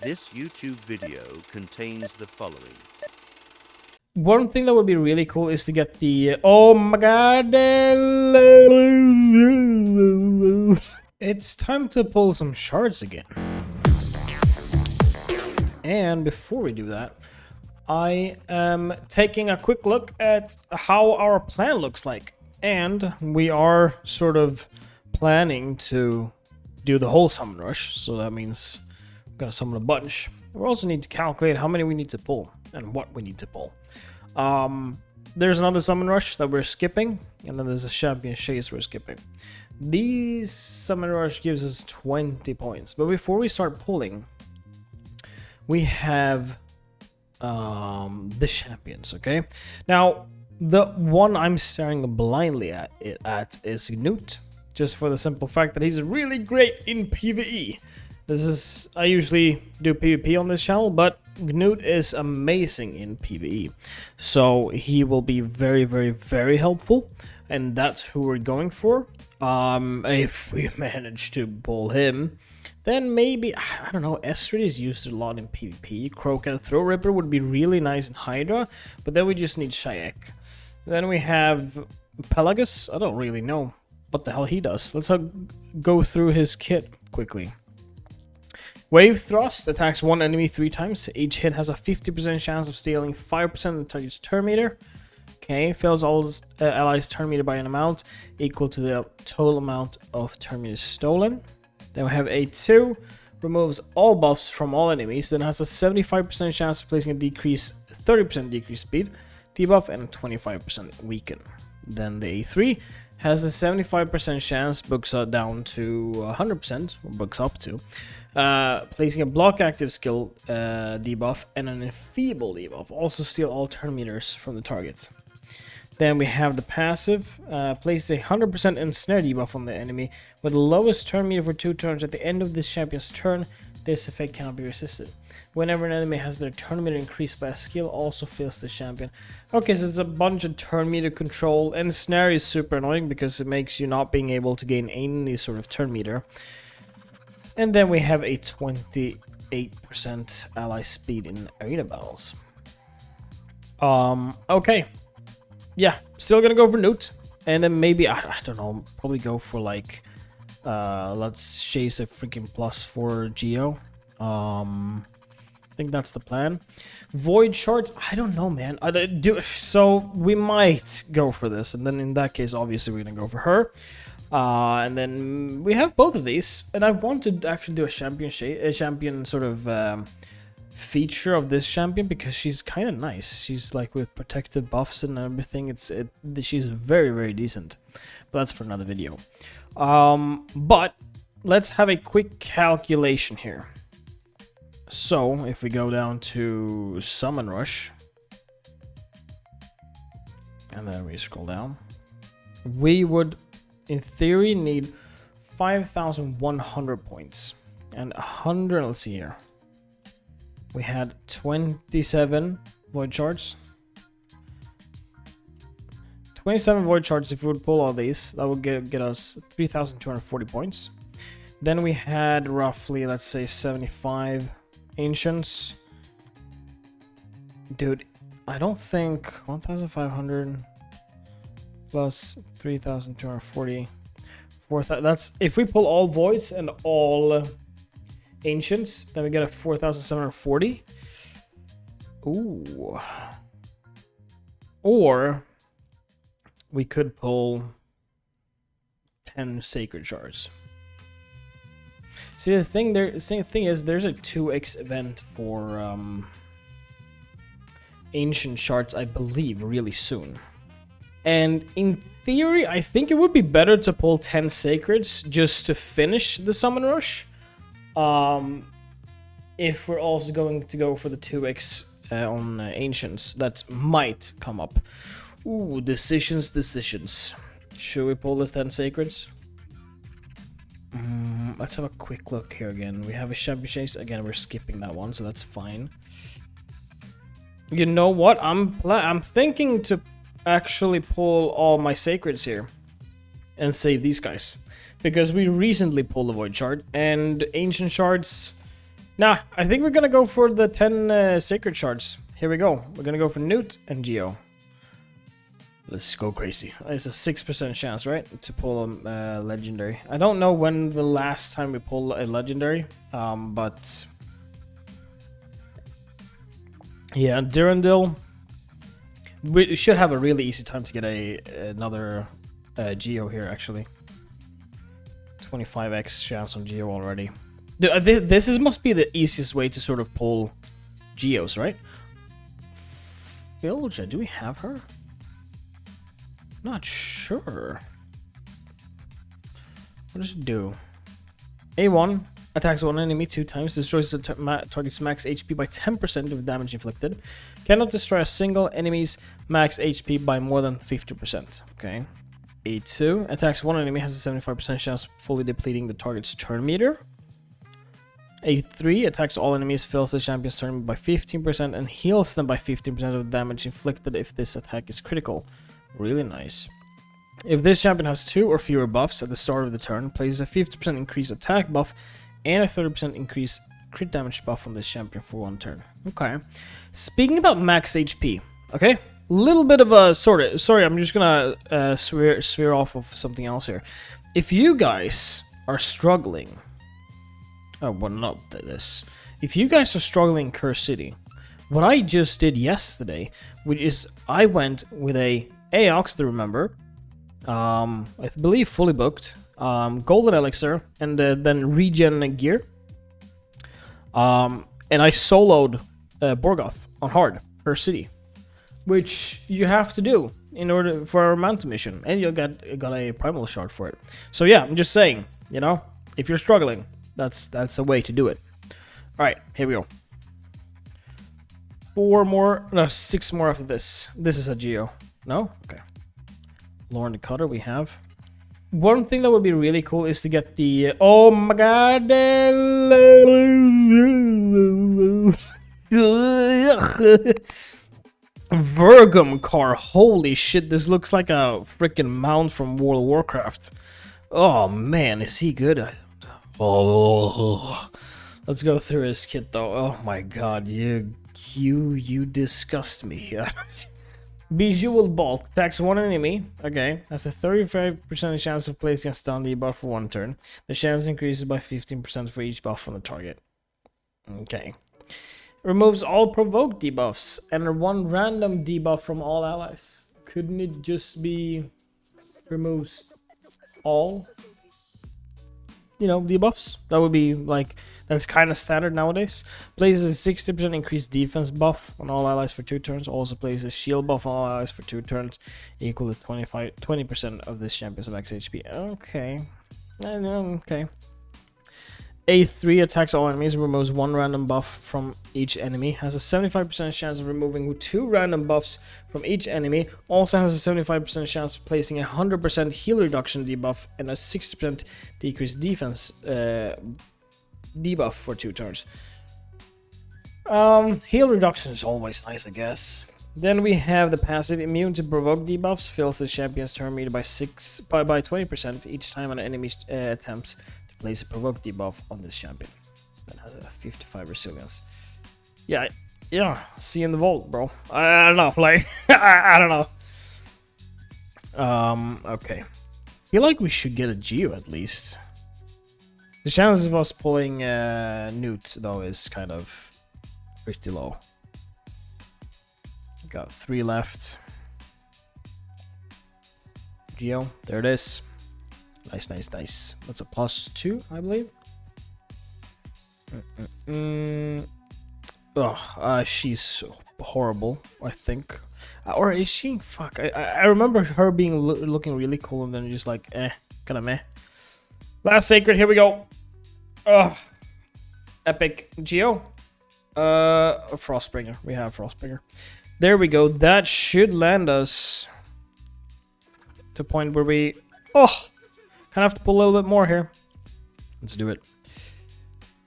This YouTube video contains the following. One thing that would be really cool is to get the... Oh my god! It's time to pull some shards again. And before we do that, I am taking a quick look at how our plan looks like. And we are sort of planning to do the whole summon rush, so that means we're gonna summon a bunch. We also need to calculate how many we need to pull and what we need to pull. There's another summon rush that we're skipping, and then there's a champion chase we're skipping. These summon rush gives us 20 points, but before we start pulling, we have the champions. Okay, now the one I'm staring blindly at is Gnut, just for the simple fact that he's really great in PvE. I usually do PvP on this channel, but Gnut is amazing in PvE. So he will be very, very, very helpful, and that's who we're going for. If we manage to pull him, then maybe, I don't know, Estrid is used a lot in PvP. Crocat Throw Ripper would be really nice in Hydra, but then we just need Shayak. Then we have Pelagus. I don't really know what the hell he does. Let's go through his kit quickly. Wave Thrust attacks one enemy 3 times. Each hit has a 50% chance of stealing 5% of the target's turn meter. Okay, fills all allies' turn meter by an amount equal to the total amount of turn meters stolen. Then we have A2, removes all buffs from all enemies, then has a 75% chance of placing a 30% decrease speed debuff and a 25% weaken. Then the A3 has a 75% chance, books down to 100%, or books up to, placing a block active skill debuff and an enfeeble debuff. Also steal all turn meters from the targets. Then we have the passive, place a 100% ensnare debuff on the enemy with the lowest turn meter for 2 turns at the end of this champion's turn. This effect cannot be resisted. Whenever an enemy has their turn meter increased by a skill, also fails the champion. Okay, so it's a bunch of turn meter control, and snare is super annoying because it makes you not being able to gain any sort of turn meter. And then we have a 28% ally speed in arena battles. Okay. Yeah, still gonna go for Gnut. And then maybe, I don't know, probably go for like, let's chase a freaking +4 Geo. I think that's the plan. Void Shards, I don't know, man. So we might go for this, and then in that case, obviously we're gonna go for her. And then we have both of these, and I want to actually do a champion sort of feature of this champion because she's kind of nice. She's like with protective buffs and everything. She's very, very decent. But that's for another video. But let's have a quick calculation here. So if we go down to Summon Rush, and then we scroll down, we would, in theory, need 5,100 points. And 100, let's see here. We had 27 Void Shards. 27 Void Shards, if we would pull all these, that would get us 3,240 points. Then we had roughly, let's say, 75 Ancients. Dude, I don't think 1,500 plus 3,240. 4,000. That's if we pull all Voids and all Ancients, then we get a 4,740. Ooh. Or we could pull 10 Sacred Shards. See, the thing is, there's a 2x event for Ancient Shards, I believe, really soon. And in theory, I think it would be better to pull 10 Sacreds just to finish the Summon Rush. If we're also going to go for the 2x on Ancients, that might come up. Ooh, decisions. Should we pull the 10 Sacreds? Let's have a quick look here again. We have a champion chase. Again, we're skipping that one, so that's fine. You know what? I'm thinking to actually pull all my Sacreds here and save these guys. Because we recently pulled the Void Shard, and Ancient Shards, Nah, I think we're gonna go for the 10 sacred shards. Here we go. We're gonna go for Newt and Geo. Let's go crazy. It's a 6% chance, right? To pull a legendary. I don't know when the last time we pulled a legendary, but... yeah, Durandil. We should have a really easy time to get another Geo here, actually. 25x chance on Geo already. This must be the easiest way to sort of pull Geos, right? Villager, do we have her? Not sure. What does it do? A1 attacks one enemy 2 times, destroys the target's max HP by 10% of damage inflicted. Cannot destroy a single enemy's max HP by more than 50%. Okay. A2 attacks one enemy, has a 75% chance of fully depleting the target's turn meter. A3 attacks all enemies, fills the champion's turn by 15% and heals them by 15% of the damage inflicted if this attack is critical. Really nice. If this champion has 2 or fewer buffs at the start of the turn, places a 50% increased attack buff and a 30% increased crit damage buff on this champion for 1 turn. Okay. Speaking about max HP, okay? Little bit of a sorry, I'm just gonna swear off of something else here. If you guys are struggling, oh, well, not this. If you guys are struggling in Curse City, what I just did yesterday, which is I went with a Aox to remember, I believe fully booked, golden elixir, and then regen gear, and I soloed Borgoth on hard Curse City, which you have to do in order for a Manta mission, and you got a primal shard for it. So yeah, I'm just saying, you know, if you're struggling, that's a way to do it. All right, here we go. 6 more after this. This is a Geo. No? Okay. Lauren the Cutter we have. One thing that would be really cool is to get the... oh my god! Vergum car. Holy shit, this looks like a freaking mount from World of Warcraft. Oh man, is he good? Oh, let's go through his kit though. Oh my god, you disgust me. Bejeweled Bulk attacks one enemy. Okay, that's a 35% chance of placing a stun debuff for 1 turn. The chance increases by 15% for each buff on the target. Okay. Removes all provoked debuffs and 1 random debuff from all allies. Couldn't it just be removes all, you know, debuffs? That would be like, that's kind of standard nowadays. Places a 60% increased defense buff on all allies for 2 turns. Also places a shield buff on all allies for 2 turns, equal to 20% of this champion's max HP. Okay. Okay. A3 attacks all enemies, removes 1 random buff from each enemy, has a 75% chance of removing 2 random buffs from each enemy, also has a 75% chance of placing a 100% heal reduction debuff and a 60% decreased defense debuff for 2 turns. Heal reduction is always nice, I guess. Then we have the passive immune to provoke debuffs, fills the champion's turn meter by 20% each time an enemy attempts place a provoke debuff on this champion. That has a 55 resilience. Yeah, see you in the vault, bro. I don't know, like, I don't know. Okay. I feel like we should get a Geo at least. The chances of us pulling Newt, though, is kind of pretty low. Got 3 left. Geo, there it is. Nice. That's a +2, I believe. She's horrible, I think. Or is she? Fuck. I remember her being looking really cool and then just like, kind of meh. Last sacred, here we go. Epic Geo. Frostbringer. We have Frostbringer. There we go. That should land us to a point where we... kind of have to pull a little bit more here. Let's do it.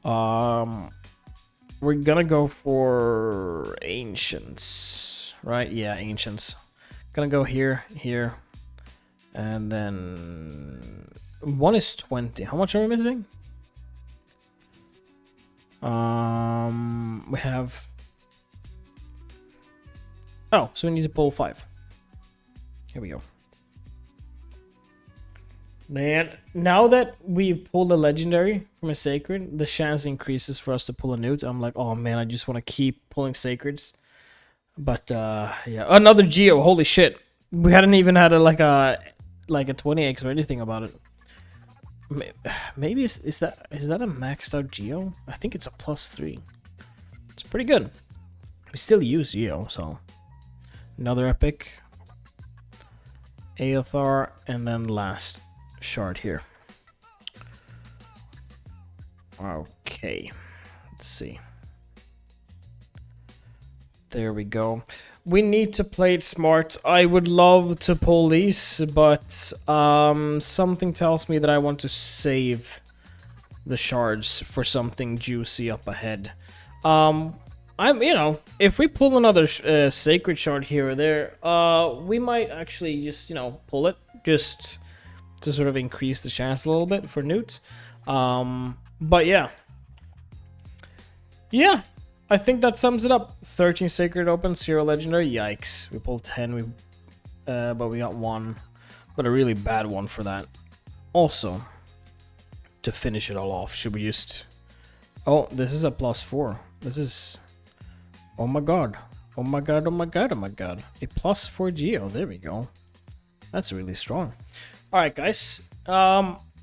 We're gonna go for Ancients, right? Yeah, Ancients. Gonna go here, and then 1 is 20. How much are we missing? We have... Oh, so we need to pull 5. Here we go. Man, now that we've pulled a legendary from a sacred, the chance increases for us to pull a newt. I'm like, oh man, I just want to keep pulling sacreds. But yeah, another geo. Holy shit, we hadn't even had like a 20x or anything about it. Maybe is that a maxed out geo? I think it's a +3. It's pretty good. We still use geo, so another epic. Aothar, and then last shard here. Okay, let's see. There we go. We need to play it smart. I would love to pull these, but something tells me that I want to save the shards for something juicy up ahead. If we pull another sacred shard here or there, we might actually just, pull it just to sort of increase the chance a little bit for newts. But yeah. Yeah, I think that sums it up. 13 sacred open, 0 legendary. Yikes. We pulled 10, but we got 1. But a really bad one for that. Also, to finish it all off, should we just... Oh, this is a +4. This is... Oh my god. Oh my god, oh my god, oh my god. A +4 geo. There we go. That's really strong. Alright, guys.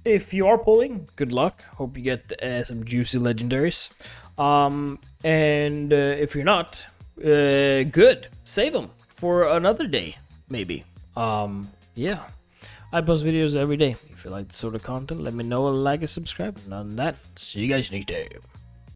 If you are pulling, good luck. Hope you get some juicy legendaries. And if you're not, good. Save them for another day, maybe. Yeah. I post videos every day. If you like this sort of content, let me know, like and subscribe. And on that, see you guys next time.